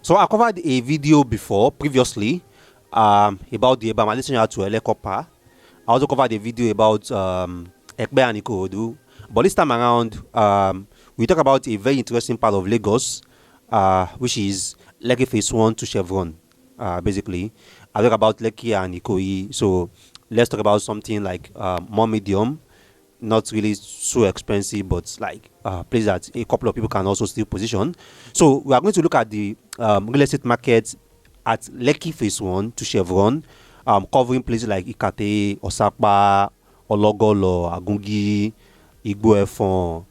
So I covered a video before previously about the Ebamalisanya to Elekopa. I also covered a video about Ekbe and Ikorodu. But this time around, we talk about a very interesting part of Lagos, which is Lekki Phase 1 to Chevron, basically. I talk about Lekki and Ikoyi. So let's talk about something like more medium, not really so expensive, but like place that a couple of people can also still position. So we are going to look at the real estate market at Lekki Phase 1 to Chevron, covering places like Ikate, Osapa, Ologolo, Agungi, Igbo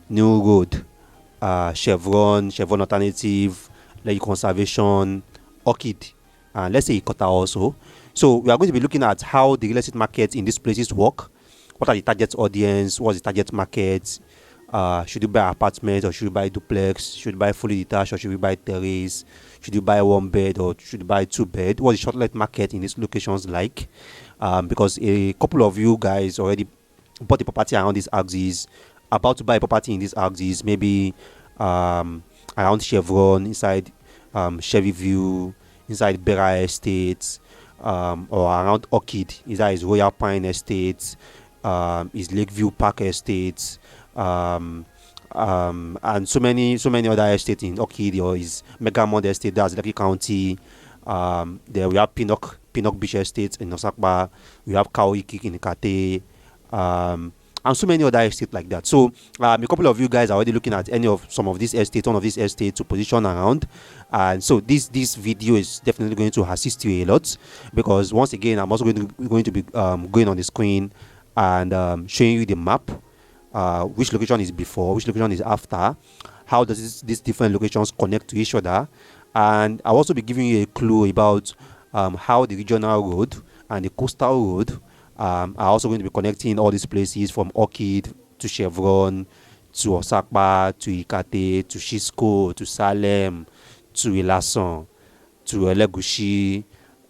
New Road, Chevron Alternative, Lekki Conservation, Orchid, and let's say Ikota also. So we are going to be looking at how the real estate market in these places work. What are the target audience? What's the target market? Should you buy apartment or should you buy duplex? Should you buy fully detached or should you buy terrace? Should you buy one bed or should you buy two bed? What is the shortlet market in these locations like? Because a couple of you guys already bought a property around these axes, about to buy a property in these axes, maybe around Chevron, inside Chevy View, inside Bera Estates, or around Orchid, inside is Royal Pine Estates, is Lakeview Park Estates, and so many other estates in Orchid, or is Megamond Estate, that's Lekki County. There we have Pinnock Beach Estates in Osapa, we have Kaoiki in Ikate, and so many other estates like that. So a couple of you guys are already looking at some of these estates, one of these estates to position around, and so this video is definitely going to assist you a lot, because once again I'm also going to be going on the screen and showing you the map, which location is before, which location is after, how does these different locations connect to each other, and I'll also be giving you a clue about how the regional road and the coastal road are also going to be connecting all these places, from Orchid to Chevron to Osapa to Ikate to Shisco to Salem to Ilasan to Elegushi,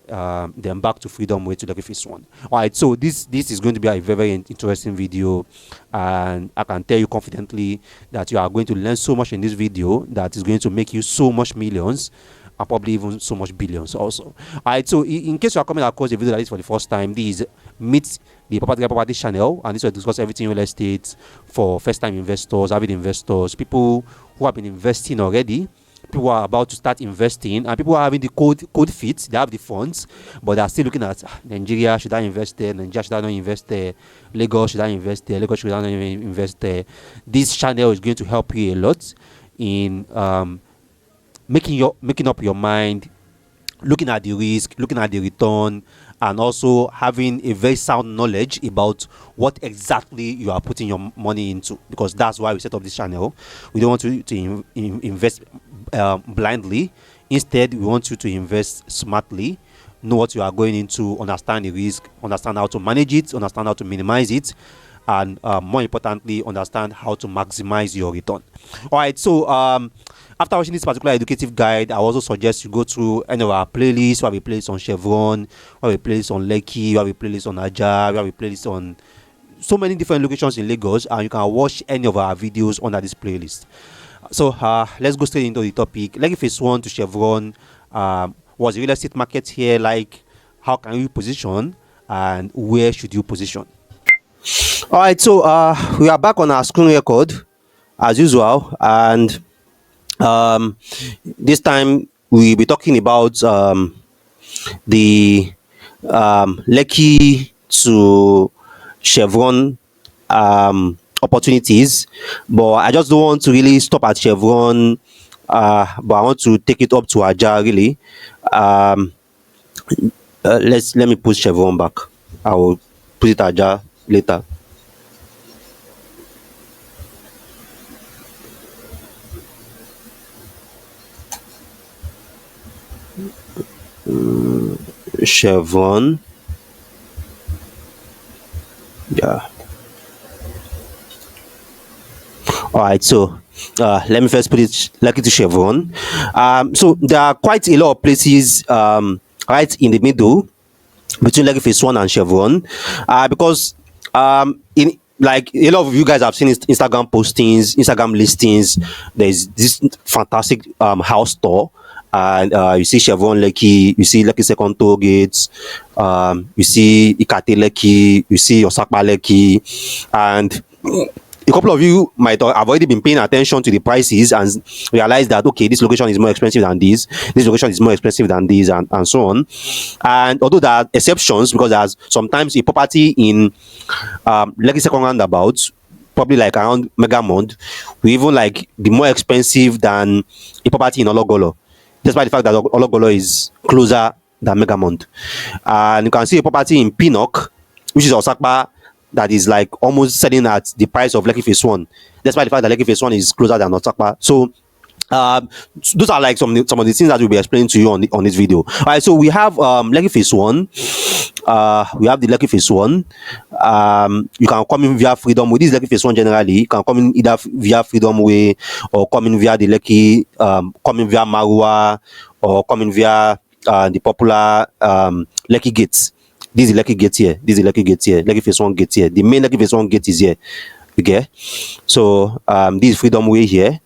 then back to Freedom Way to Lekki Phase 1. Alright, so this is going to be a very interesting video, and I can tell you confidently that you are going to learn so much in this video that is going to make you so much millions, and probably even so much billions also. Alright, so in case you are coming across the video like this for the first time, this is Meet the Property channel, and this will discuss everything real estate for first-time investors, avid investors, people who have been investing already, people who are about to start investing, and people who are having the code fit. They have the funds, but they are still looking at Nigeria, should I invest there? Nigeria, should I not invest there? Lagos, should I invest there? Lagos, should I not invest there? This channel is going to help you a lot in making up your mind, looking at the risk, looking at the return, and also having a very sound knowledge about what exactly you are putting your money into, because that's why we set up this channel. We don't want you to invest blindly. Instead, we want you to invest smartly, know what you are going into, understand the risk, understand how to manage it, understand how to minimize it, and more importantly, understand how to maximize your return. All right, so after watching this particular educative guide, I also suggest you go through any of our playlists. We have a playlist on Chevron, we have a playlist on Lekki, we have a playlist on Aja, we have a playlist on so many different locations in Lagos, and you can watch any of our videos under this playlist. So let's go straight into the topic. Lekki Phase 1 to Chevron, was the real estate market here like? How can you position, and where should you position? All right, so we are back on our screen record as usual, and this time we'll be talking about the Lekki to Chevron opportunities, but I just don't want to really stop at Chevron, but I want to take it up to Aja really. Let me put Chevron back. I will put it Aja later. Chevron, yeah. All right, so let me first put it Lekki to Chevron. So there are quite a lot of places right in the middle between Lekki Phase 1 and Chevron, because in like a lot of you guys have seen Instagram postings, Instagram listings. There's this fantastic house tour, and you see Chevron Lekki, you see Lekki Second Tollgate, you see Ikate Lekki, you see Osapa Lekki, and a couple of you might have already been paying attention to the prices and realize that okay, this location is more expensive than this location is more expensive than this, and so on. And although there are exceptions, because there's sometimes a property in Lekki Second Roundabout, probably like around Megamond, will even like be more expensive than a property in Ologolo, despite the fact that Ologolo is closer than Megamond. And you can see a property in Pinnock, which is Osaka, that is like almost selling at the price of Lekki Phase 1, despite the fact that Lekki Phase 1 is closer than Osaka. So those are like some of the things that we'll be explaining to you on this video. All right, so we have Lekki Phase 1. We have the Lekki Phase 1. You can come in via Freedom Way. This is Lekki Phase 1 generally. You can come in either via Freedom Way, or come in via the Lekki, come in via Marua, or come in via the popular Lekki Gate. This is Lekki Gate here. This is Lekki Gate here. Lekki Phase 1 gate here. The main Lekki Phase 1 gate is here. Okay. So this is Freedom Way here.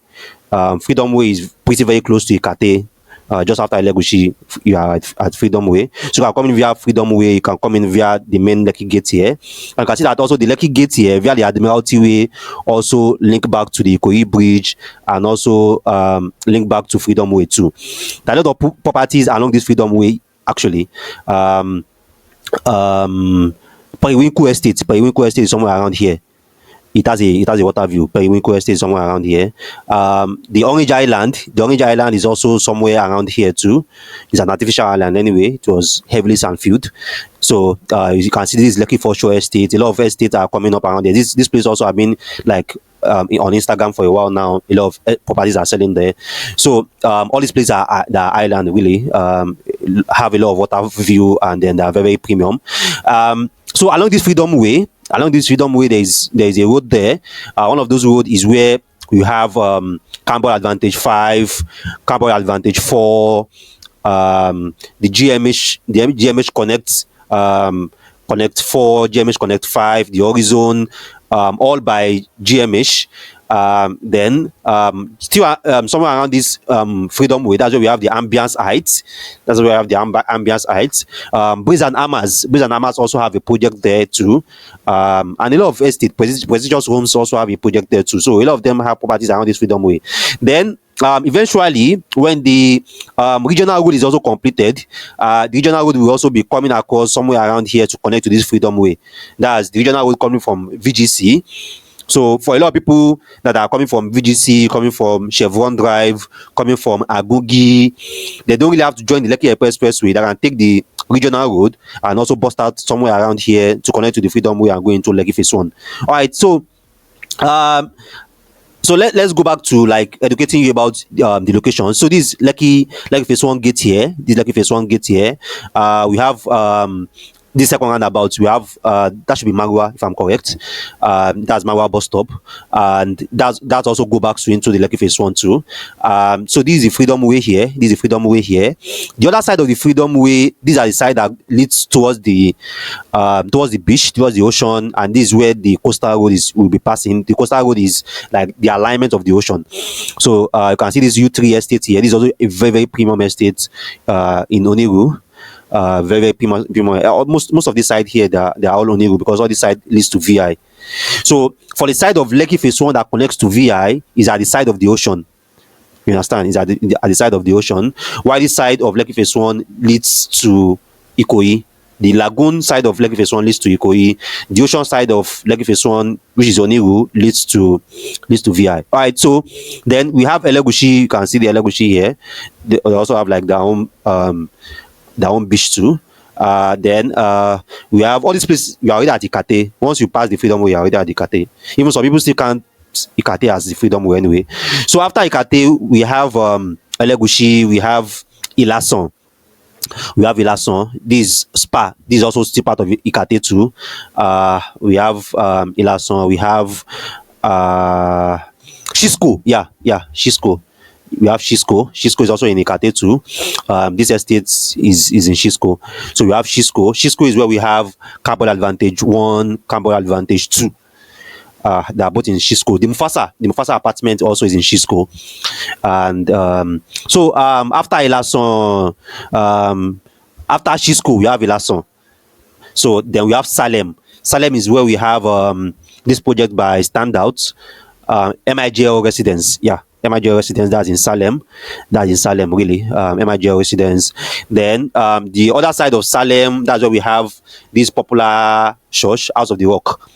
Freedom Way is pretty very close to Ikate. Just after Elegushi, you are at Freedom Way. So you can come in via Freedom Way. You can come in via the main Lekki Gate here. And you can see that also the Lekki Gate here via the Admiralty Way also link back to the Ikoyi Bridge, and also link back to Freedom Way too. There are a lot of properties along this Freedom Way actually. Periwinkle Estate is somewhere around here. It has a water view. Periwinkle Estate is somewhere around here. The Orange Island is also somewhere around here too. It's an artificial island anyway. It was heavily sand-filled. So you can see this Lekki Foreshore Estate. A lot of estates are coming up around there. This place also have been like on Instagram for a while now. A lot of properties are selling there. So all these places are the island really, have a lot of water view, and then they are very premium. So along this Freedom Way, there is a road there. One of those roads is where you have Campbell Advantage 5, Campbell Advantage 4, the GMH Connect 4, GMH Connect 5, the Horizon, all by GMH. Then still somewhere around this Freedom Way, that's where we have the Ambience Heights. Breeze and Amas also have a project there too, and a lot of estate prestigious homes also have a project there too. So a lot of them have properties around this Freedom Way. Then eventually, when the regional road is also completed, the regional road will also be coming across somewhere around here to connect to this Freedom Way. That's the regional road coming from VGC. So for a lot of people that are coming from VGC, coming from Chevron Drive, coming from Agungi, they don't really have to join the Lekki Expressway. They can take the regional road and also bust out somewhere around here to connect to the Freedom Way and go into Lekki Phase 1. All right, so let's go back to like educating you about the location. So this Lekki Phase 1 gate here. We have this second roundabout. We have that should be Marua, if I'm correct. That's Marua bus stop, and that also go back into the Lekki Phase 1 too. So this is the Freedom Way here. The other side of the Freedom Way, these are the side that leads towards the beach, towards the ocean, and this is where the coastal road will be passing. The coastal road is like the alignment of the ocean. So you can see this U3 estate here. This is also a very, very premium estate in Oniru. Very premium. Most of this side here, they are all Oniru, because all this side leads to VI. So for the side of Lekki Phase 1 that connects to VI is at the side of the ocean. You understand? It's at the side of the ocean. While this side of Lekki Phase 1 leads to Ikoyi. The Lagoon side of Lekki Phase 1 leads to Ikoyi. The ocean side of Lekki Phase 1, which is Oniru, leads to VI. All right. So then we have Elegushi. You can see the Elegushi here. They also have like their own beach too. Then we have all these places. You are already at Ikate. Once you pass the Freedom Way, you are already at Ikate. Even some people still can't Ikate as the Freedom Way anyway. So after Ikate, we have Elegushi, we have Ilasan. This Spa. This is also still part of Ikate too. We have Ilasan. We have Shisco. Yeah, Shisco. We have Shisco. Shisco is also in Ikate too. This estate is in Shisco. So we have Shisco. Shisco is where we have Campbell Advantage 1, Campbell Advantage 2. They are both in Shisco. The Mufasa apartment also is in Shisco. And after Ilason, after Shisco, we have Ilason. So then we have Salem. Salem is where we have this project by Standouts, MIGL residence. Yeah, MIGL residence. That's in Salem. That's in Salem, really. MIGL residence. Then the other side of Salem, that's where we have this popular church, House of the Rock.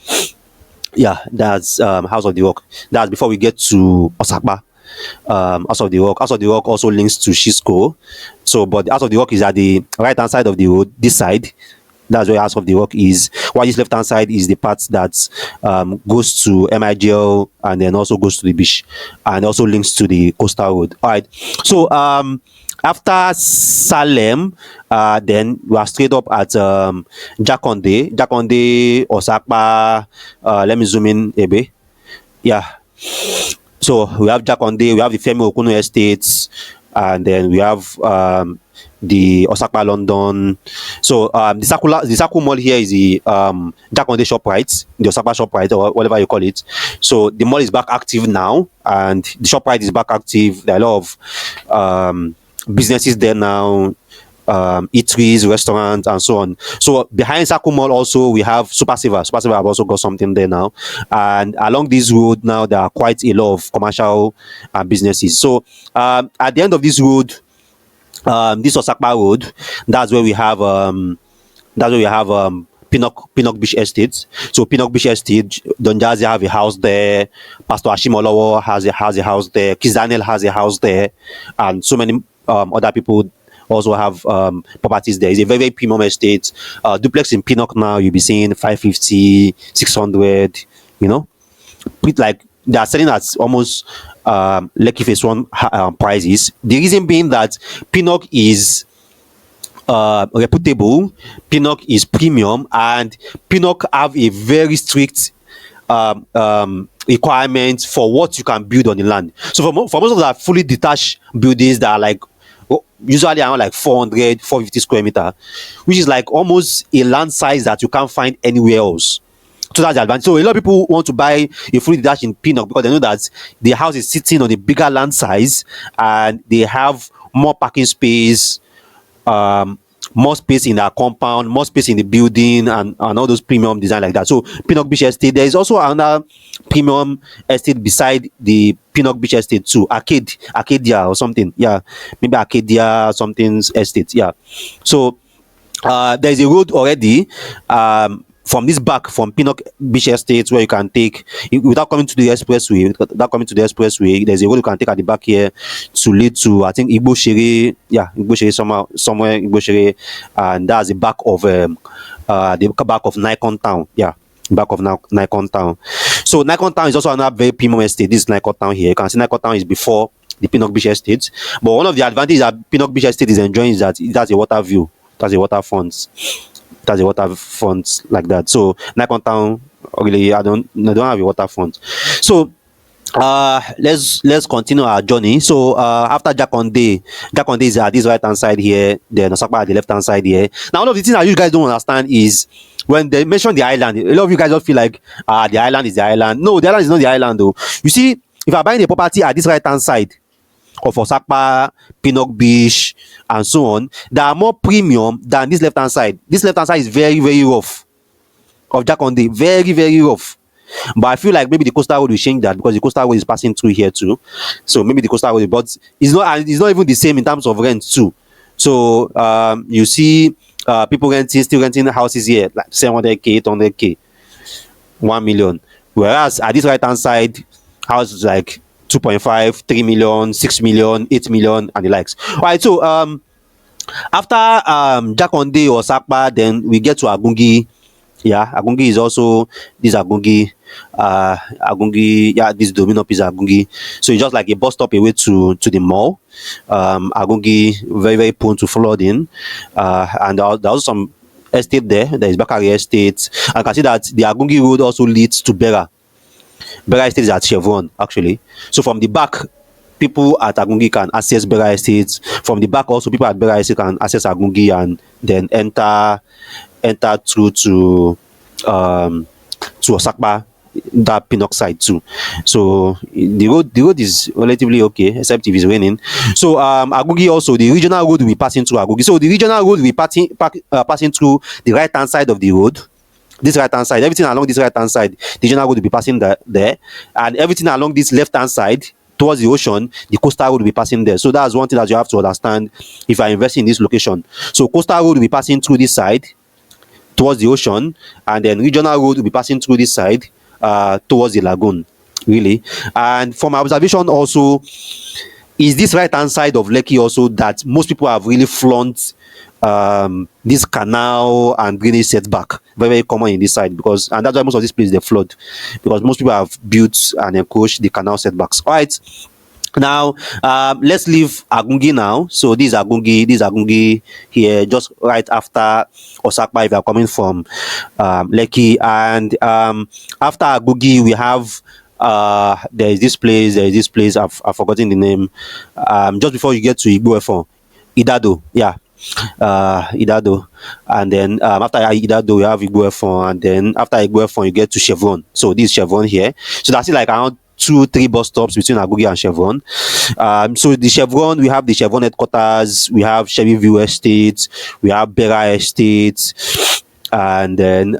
Yeah, that's House of the Rock. That's before we get to Osapa. House of the Rock. House of the Rock also links to Shisco. So, but the House of the Rock is at the right hand side of the road, this side. That's where House of the Rock is. While this left hand side is the part that goes to MIGL and then also goes to the beach and also links to the coastal road. All right. So after Salem, then we are straight up at Jakande, Osapa. Let me zoom in a bit. Yeah. So we have Jakande, we have the Femi Okuno estates, and then we have the Osaka London. So the circle mall here is the Jakande Shoprite, the Osaka Shoprite, or whatever you call it. So the mall is back active now, and the Shoprite is back active. There are a lot of businesses there now, eateries, restaurants, and so on. So behind Circle Mall also we have Super Silver. Super Silver have also got something there now, and along this road now there are quite a lot of commercial businesses. So at the end of this road, this Osaka Road, that's where we have Pinnock Beach Estate. So Pinnock Beach Estate, Don Jazzy have a house there, Pastor Ashimolowo has a house there, Kizanel has a house there, and so many other people also have properties there. It's a very, very premium estate. Duplex in Pinnock now, you'll be seeing 550, 600, you know. Like they are selling at almost Lekki Phase 1 prices. The reason being that Pinnock is reputable, Pinnock is premium, and Pinnock have a very strict requirement for what you can build on the land. So for most of the fully detached buildings that are like usually around like 400, 450 square meter, which is like almost a land size that you can't find anywhere else. So that's the advantage. So a lot of people want to buy a fully detached in Pinnock because they know that the house is sitting on a bigger land size and they have more parking space, more space in their compound, more space in the building, and all those premium design like that. So Pinnock Beach Estate, there is also another premium estate beside the Pinnock Beach Estate too, Arcadia or something. Yeah, maybe Arcadia something's estate. Yeah. So there is a road already from this back from Pinnock Beach Estate where you can take without coming to the expressway. There's a road you can take at the back here to lead to, I think, Igbo Shere. Yeah, Igbo Shere, somewhere Igbo Shere, and that's the back of Nikon Town. Yeah, back of Nikon Town. So Nikon Town is also another very premium estate. This is Nikon Town here. You can see Nikon Town is before the Pinnock Beach Estate. But one of the advantages that Pinnock Beach Estate is enjoying is that it has a water view. It has a waterfront. That's a waterfront like that. So Nikon Town, really, I don't have a waterfront. So let's continue our journey. So after Jakande is at this right hand side here, then Osaka at the left hand side here. Now one of the things that you guys don't understand is when they mention the island, a lot of you guys don't feel like the island is the island. No, the island is not the island though. You see, if I'm buying a property at this right hand side of Osaka, Pinnock Beach, and so on, they are more premium than this left hand side. This left hand side is very, very rough. Of Jakande, very, very rough. But I feel like maybe the coastal road will change that because the coastal road is passing through here too. So maybe the coastal road, but it's not even the same in terms of rent too. So you see people still renting houses here like 700k, 800k, 1 million. Whereas at this right hand side, houses like 2.5, 3 million, 6 million, 8 million, and the likes. All right, so after Jakande or Sakpa, then we get to Agungi. Yeah, Agungi is also this Agungi. Agungi, yeah, this Domino is Agungi. So it's just like a bus stop away to the mall. Agungi, very, very prone to flooding. And there's also some estate there. There is Bakari Estate. I can see that the Agungi road also leads to Bera. Bera Estate is at Chevron, actually. So from the back, people at Agungi can access Bera Estate. From the back, also people at Bera Estate can access Agungi and then enter through to Osaka. that Pinnock side too. So the road is relatively okay, except if it's raining. So Agungi also, the regional road will be passing through Agungi. So the regional road will be passing through the right hand side of the road. This right hand side, everything along this right hand side, the regional road will be passing there, and everything along this left hand side towards the ocean, the coastal road will be passing there. So that's one thing that you have to understand if you are investing in this location. So coastal road will be passing through this side towards the ocean, and then regional road will be passing through this side towards the lagoon, really. And from my observation also, is this right hand side of Lekki also that most people have really flaunt this canal and drainage setback, very, very common in this side, because, and that's why most of these places they flood, because most people have built and encroached the canal setbacks. All right, now let's leave Agungi now. So this is Agungi here, just right after Osapa if you are coming from Lekki. And after Agungi we have there is this place, I've forgotten the name, just before you get to Igboefon, Idado, yeah, Idado. And then after Idado we have Igboefon, and then after Igboefon you get to Chevron. So this is Chevron here. So that's it, like around 2-3 bus stops between Agungi and Chevron. So the Chevron, we have the Chevron headquarters, we have Chevy View Estate, we have Bera Estate, and then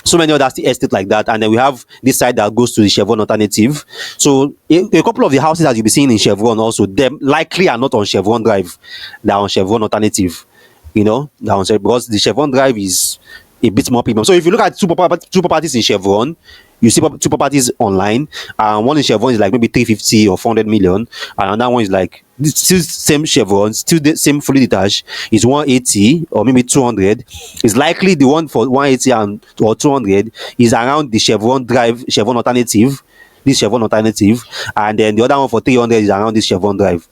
so many other estates like that. And then we have this side that goes to the Chevron alternative. So a couple of the houses that you'll be seeing in Chevron also, them likely are not on Chevron Drive, they're on Chevron alternative, you know, because the Chevron Drive is a bit more premium. So if you look at two properties in Chevron, you see two properties online, and one in Chevron is like maybe 350 or 400 million, and another one is like still same Chevron, still the same fully detached, is 180 or maybe 200. It's likely the one for 180 and or 200 is around the Chevron Drive, Chevron alternative, this Chevron alternative, and then the other one for 300 is around this Chevron Drive.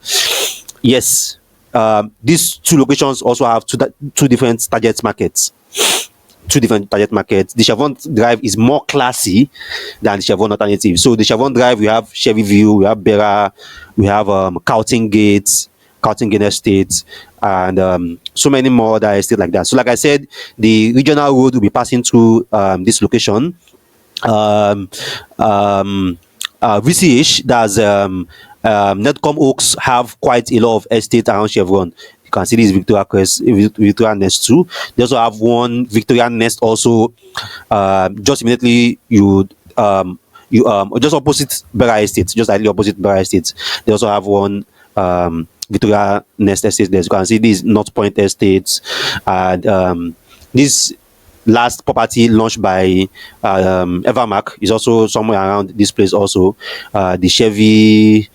Yes, these two locations also have two different target markets. The Chevron Drive is more classy than the Chevron alternative. So the Chevron Drive, we have Chevy View, we have Bera, we have Carlton Gate Estate, and so many more other estates like that. So like I said, the regional road will be passing through this location. VCH, that's Netcom Oaks, have quite a lot of estate around Chevron. You can see this Victoria Crest, Victoria Nest too. They also have one Victoria Nest also, just immediately just opposite Bera Estate, just slightly opposite Bera Estate. They also have one Victoria Nest Estate there. You can see this North Point Estates, and this last property launched by Evermark is also somewhere around this place also, the Chevy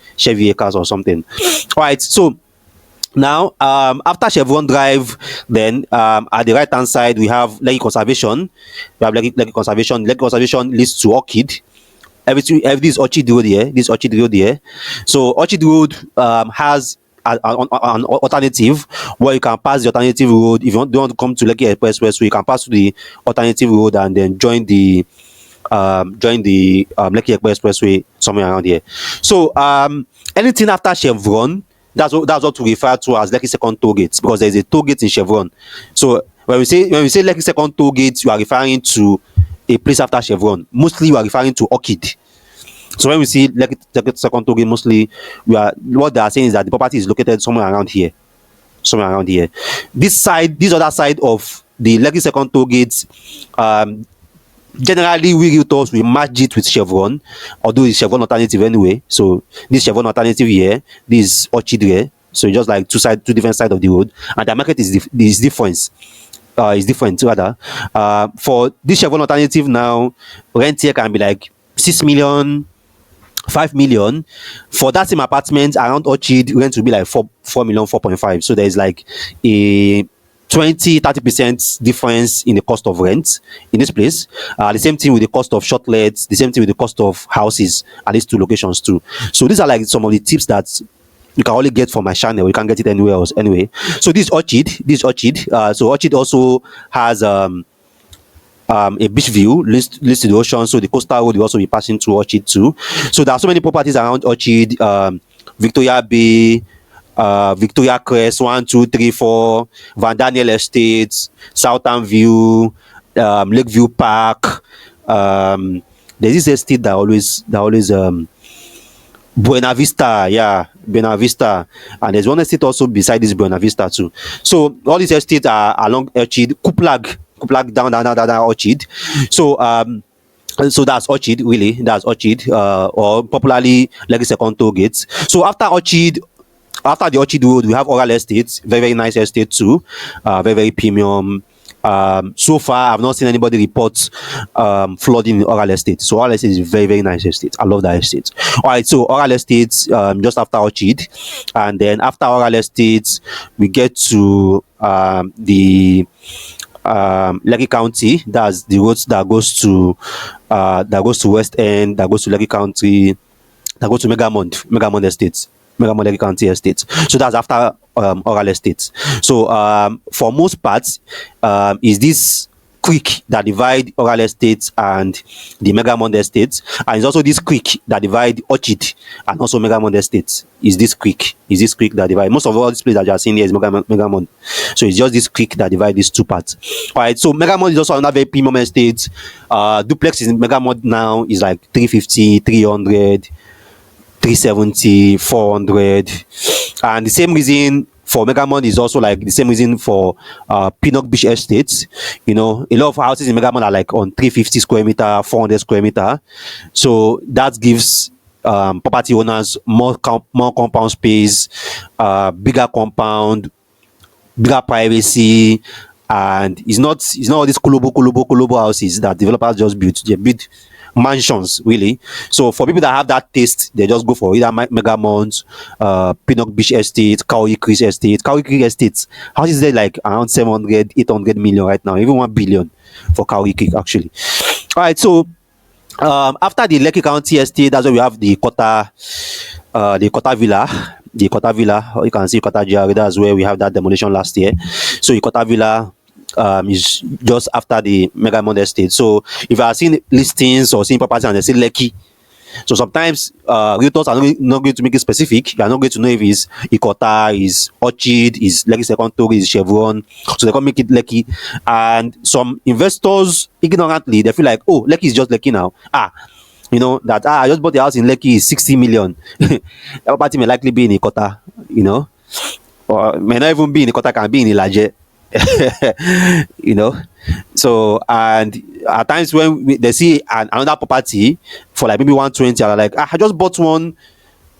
Acres or something. All right, so now after Chevron Drive, then at the right hand side we have Lekki Conservation. We have Lekki Conservation. Lekki Conservation leads to Orchid. Everything, this Orchid Road here, So Orchid Road has an alternative where you can pass the alternative road. If you don't want to come to Lekki Expressway, so you can pass to the alternative road and then join the Lekki Expressway somewhere around here. So anything after Chevron, that's what we refer to as Lekki Second Tollgate, because there is a tollgate in Chevron. So when we say Lekki Second Tollgate, you are referring to a place after Chevron. Mostly, you are referring to Orchid. So when we see Lekki Second Tollgate, mostly what they are saying is that the property is located somewhere around here. This other side of the Lekki Second Tollgate, generally we realtors we match it with Chevron, although it's Chevron alternative anyway. So this Chevron alternative here, this Orchid here. So just like two different sides of the road, and the market is different. Is different rather. For this Chevron alternative now, rent here can be like 6 million, 5 million. For that same apartment around Orchid, rent will be like 4 million, 4.5. So there is like a 20-30% difference in the cost of rent in this place. The same thing with the cost of shortlets, the same thing with the cost of houses at these two locations too. So these are like some of the tips that you can only get from my channel. You can't get it anywhere else anyway. So this Orchid. So Orchid also has a beach view leads to the ocean. So the coastal road will also be passing through Orchid too. So there are so many properties around Orchid, Victoria Bay, Victoria Crest, 1, 2, 3, 4, Van Daniel Estates, Southern View, Lakeview Park, There's this estate that always Buena Vista, yeah, Buena Vista, and there's one estate also beside this Buena Vista too. So all these estates are along Orchid, Kuplag down Orchid. So so that's Orchid, really. That's Orchid, or popularly Lekki Second Tollgate. So after the Orchid Road, we have Oral Estates, very very nice estate too, very very premium. So far, I've not seen anybody report flooding in Oral Estate. So Oral Estate is very very nice estate. I love that estate. All right, so Oral Estate, just after Orchid, and then after Oral Estate, we get to the Lekki County. That's the roads that goes to West End, that goes to Lekki County, that goes to Megamond Estates, Megamond Lekki County Estates. So that's after Oral Estates. So for most parts, is this creek that divide Oral Estates and the Megamond Estates, and it's also this creek that divide Orchid and also Megamond Estates. Is this creek that divide most of all these places that you are seeing here is Megamond. So it's just this creek that divide these two parts. All right, so Megamond is also another very premium estate. Duplex in Megamond now is like 350, 300, 370, 400, and the same reason for Megamond is also like the same reason for Pinnock Beach Estates. You know, a lot of houses in Megamond are like on 350 square meter, 400 square meter. So that gives property owners more compound space, bigger compound, bigger privacy, and it's not all these kolobo houses that developers just built. They build mansions, really. So for people that have that taste, they just go for either Megamond, Pinnock Beach Estate, Kauri Creek Estate. Kauri Creek Estates houses there like around 700, 800 million right now, even 1 billion for Kauri Creek actually. All right, so after the Lekki County Estate, that's where we have the Kota Villa. The Kota Villa, you can see Kota GRA, that's where we have that demolition last year. So the Kota Villa is just after the Megamond Estate. So if you are seeing listings or seeing properties and they say Lekki, so sometimes realtors are not going to make it specific. You are not going to know if it's Ikate, is Orchid, is Lekki Second Tollgate, is Chevron. So they can make it Lekki. And some investors, ignorantly, they feel like, oh, Lekki is just Lekki now. You know, that I just bought the house in Lekki is 60 million. That property may likely be in Ikota, you know, or may not even be in Ikota, can be in Ilaje. You know, so and at times when they see another property for like maybe 120, they're like, I just bought one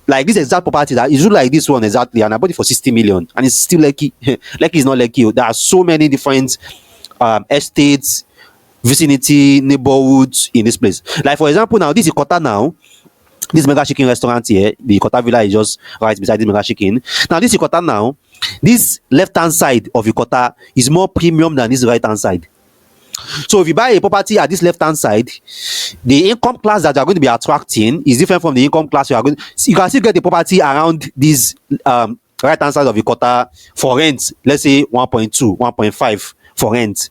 like this exact property that is like this one exactly, and I bought it for 60 million, and it's still Lekki. Lekki is not Lekki. There are so many different estates, vicinity, neighborhoods in this place. Like for example, now this is Ikota now. This Mega Chicken restaurant here, the Ikota Villa is just right beside this Mega Chicken. Now this Ikota now, this left-hand side of Ikota is more premium than this right-hand side. So if you buy a property at this left-hand side, the income class that you are going to be attracting is different from the income class you are going. You can still get the property around this right-hand side of Ikota for rent. Let's say 1.2, 1.5 for rent.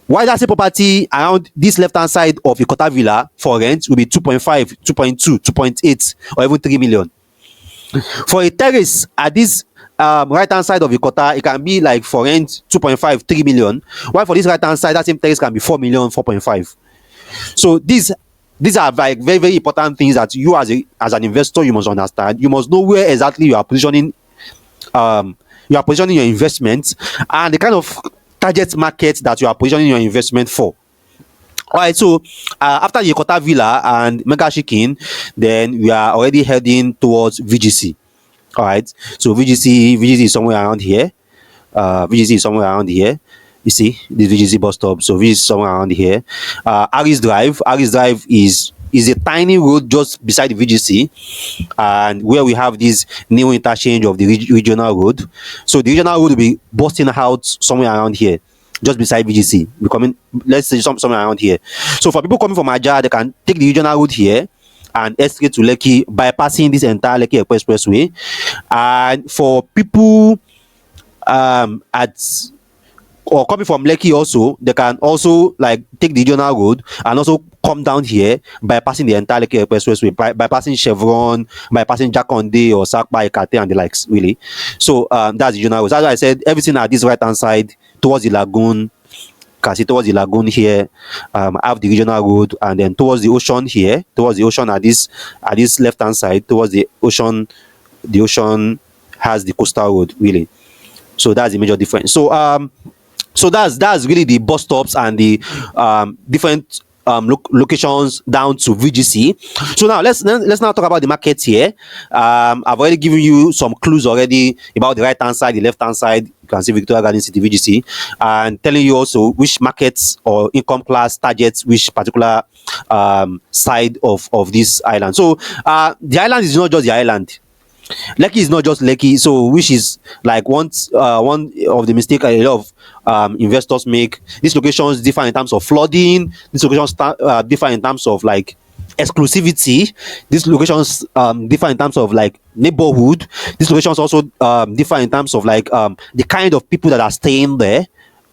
Why that same property around this left-hand side of Ikota Villa for rent will be 2.5, 2.2, 2.8, or even 3 million. For a terrace at this right-hand side of Ikota, it can be like for rent 2.5, 3 million. While for this right-hand side, that same terrace can be 4 million, 4.5. So these are like very, very important things that you as an investor, you must understand. You must know where exactly you are positioning your investments and the kind of target market that you are positioning your investment for. All right, so after the Ikota Villa and Mega Chicken, then we are already heading towards VGC. All right, so VGC is somewhere around here. VGC is somewhere around here. You see the VGC bus stop. So VGC is somewhere around here. Aris Drive is a tiny road just beside the VGC, and where we have this new interchange of the regional road. So the regional road will be busting out somewhere around here, just beside VGC, becoming, let's say, somewhere around here. So for people coming from Aja, they can take the regional road here and escalate to Lekki, bypassing this entire Lekki Expressway. And for people or coming from Lekki also, they can also like take the regional road and also come down here bypassing the entire Lekki Expressway, bypassing Chevron, bypassing Jakande, Osapa, Ikate, and the likes, really. So that's the regional road. As I said, everything at this right hand side towards the Lagoon can see towards the lagoon here, I have the regional road, and then towards the ocean here, towards the ocean at this left hand side, towards the ocean has the coastal road really. So that's the major difference. So that's really the bus stops and the different locations down to VGC. So now let's now talk about the market here. I've already given you some clues already about the right hand side, the left hand side. You can see Victoria Garden City, VGC, and telling you also which markets or income class targets which particular side of this island. So the island is not just the island. Lekki is not just Lekki, so which is like one of the mistake a lot of investors make. These locations differ in terms of flooding. These locations differ in terms of like exclusivity. These locations differ in terms of like neighborhood. These locations also differ in terms of like the kind of people that are staying there.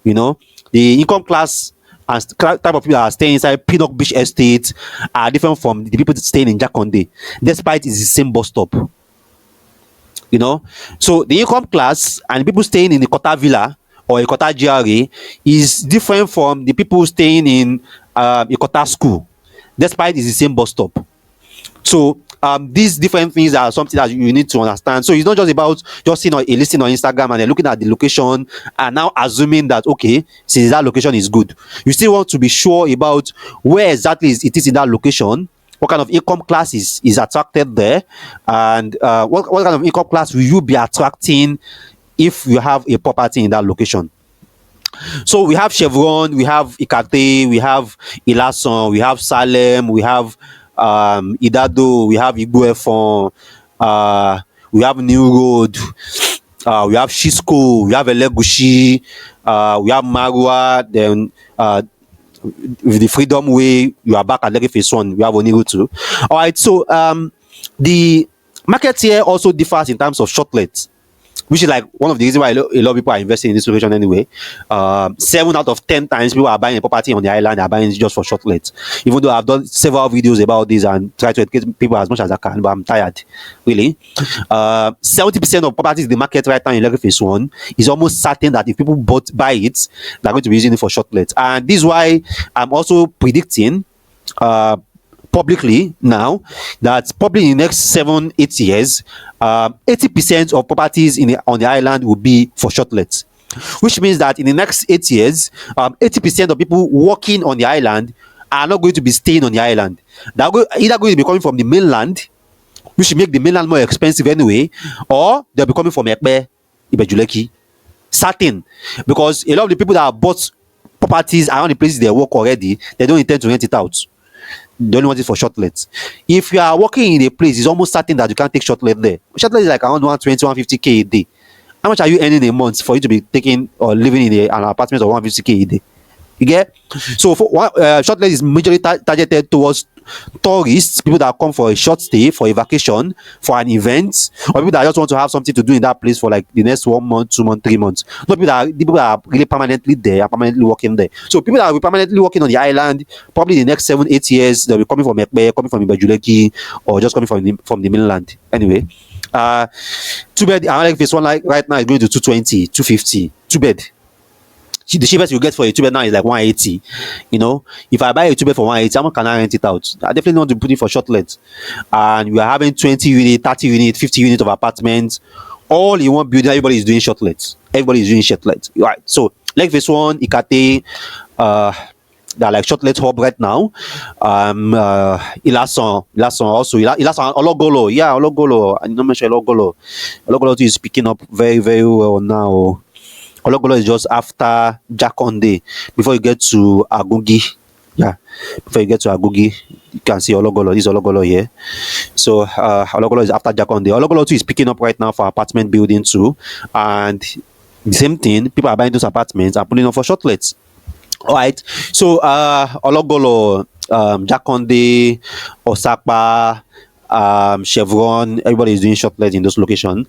You know, the income class and type of people that are staying inside Pinnock Beach Estate are different from the people staying in Jakande, despite it's the same bus stop. You know, so the income class and the people staying in the Kota Villa or a Kota GRA is different from the people staying in a Kota school, despite it's the same bus stop. So these different things are something that you need to understand. So it's not just about just seeing a listing on Instagram and then looking at the location and now assuming that okay, since that location is good, you still want to be sure about where exactly it is in that location. What kind of income class is attracted there, and what kind of income class will you be attracting if you have a property in that location? So we have Chevron, we have Ikate, we have Ilason, we have Salem, we have Idado, we have Igboefon, we have New Road, we have Shisco, we have Elegushi, we have Marua, then with the Freedom Way, you are back at Lekki Phase 1, we have Oniru too. All right, so the market here also differs in terms of shortlet, which is like one of the reasons why a lot of people are investing in this location anyway. 7 out of 10 times people are buying a property on the island are buying it just for shortlet. Even though I've done several videos about this and try to educate people as much as I can, but I'm tired, really. 70% of properties in the market right now in Lekki Phase 1 is almost certain that if people buy it, they're going to be using it for shortlet. And this is why I'm also predicting publicly now that probably in the next 7-8 years 80% of properties on the island will be for shortlets, which means that in the next 8 years 80% of people working on the island are not going to be staying on the island. They're either going to be coming from the mainland, which will make the mainland more expensive anyway, or they'll be coming from Ekpe, Ibejuleki. Certain, because a lot of the people that have bought properties around the places they work already, they don't intend to rent it out. They only want it for shortlet. If you are working in a place, it's almost certain that you can't take shortlet there. Shortlet is like around 120-150k a day. How much are you earning a month for you to be taking or living in an apartment of 150k a day? You get? So for shortlet is majorly targeted towards tourists, people that come for a short stay, for a vacation, for an event, or people that just want to have something to do in that place for like the next 1 month, 2 months, 3 months. Not people that are really permanently there, are permanently working there. So people that will be permanently working on the island, probably in the next 7-8 years, they'll be coming from Ekpe, coming from Ibejuleki, or just coming from the mainland. Anyway, 2-bed, Lekki Phase 1 like right now is going to 220, 250, 2-bed. The cheapest you get for a 2-bed now is like 180. You know, if I buy a 2-bed for 180, how much can I rent it out? I definitely want to put it for shortlet. And we are having 20 unit, 30 unit, 50 unit of apartments, all in one building. Everybody is doing shortlets. Everybody is doing shortlets. Right. So Lekki Phase 1, Ikate, they're like shortlet hub right now. Ilason also. Ilason, Ologolo. Yeah, Ologolo. I don't mention Ologolo. Ologolo is picking up very, very well now. Ologolo is just after Jakande, before you get to Agungi. Yeah, before you get to Agungi, you can see Ologolo. This is Ologolo here. So Ologolo is after Jakande. Ologolo too is picking up right now for apartment building too, and the same thing. People are buying those apartments and putting them for shortlets. All right. So Ologolo, Jakande, Osapa, Chevron, everybody is doing shortlet in those locations.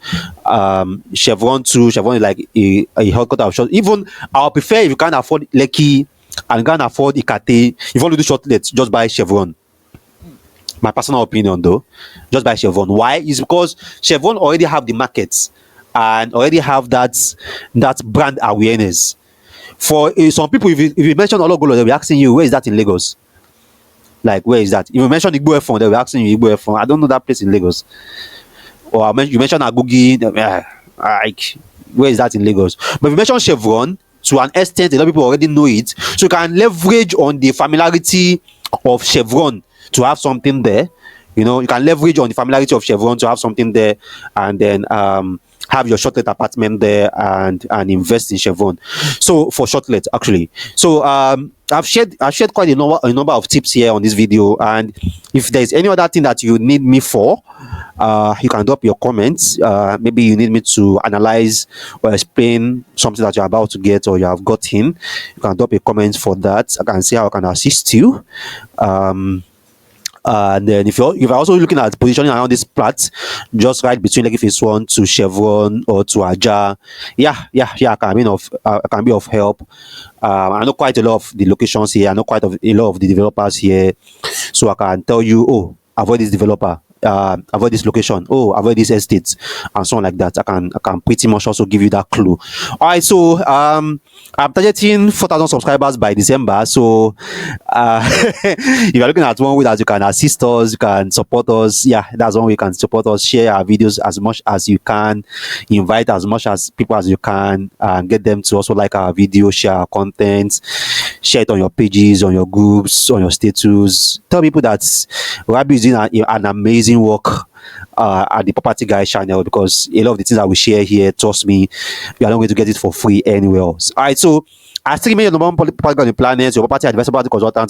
Chevron is like a headquarter of short. Even I'll prefer if you can't afford Lekki and you can't afford Ikate, if you want to do shortlet, just buy Chevron. My personal opinion though, just buy Chevron. Why? Is because Chevron already have the markets and already have that brand awareness. For some people, if you mention Ologolo, they'll be asking you, where is that in Lagos? Like, where is that? If you mention Igbo Efon, they'll be asking you Igbo Efon. I don't know that place in Lagos. Or you mentioned Agungi, like, where is that in Lagos? But if you mention Chevron, to an extent, a lot of people already know it. So you can leverage on the familiarity of Chevron to have something there. You know, you can leverage on the familiarity of Chevron to have something there, and then have your Shortlet apartment there and invest in Chevron. So for Shortlet, actually. So I've shared quite a number of tips here on this video, and if there's any other thing that you need me for, you can drop your comments. Maybe you need me to analyze or explain something that you're about to get or you have gotten. You can drop a comment for that. I can see how I can assist you. And then if you're also looking at positioning around this plat, just right between Lekki Phase 1 to Chevron or to Aja, I can be of help. I know quite a lot of the locations here. I know quite a lot of the developers here, so I can tell you, oh, avoid this developer, avoid this location, oh, avoid this estate, and so on like that. I can pretty much also give you that clue. All right, so I'm targeting 4,000 subscribers by December. So if you're looking at one way that you can assist us, you can support us, yeah, that's one way you can support us. Share our videos as much as you can, invite as much as people as you can, and get them to also like our video, share our content, share it on your pages, on your groups, on your status. Tell people that Rabi is doing an amazing work at the Property Guy channel, because a lot of the things that we share here, trust me, you are not going to get it for free anywhere else. All right, so I still remain your number one property guy on the planet, your property advisor, property consultant.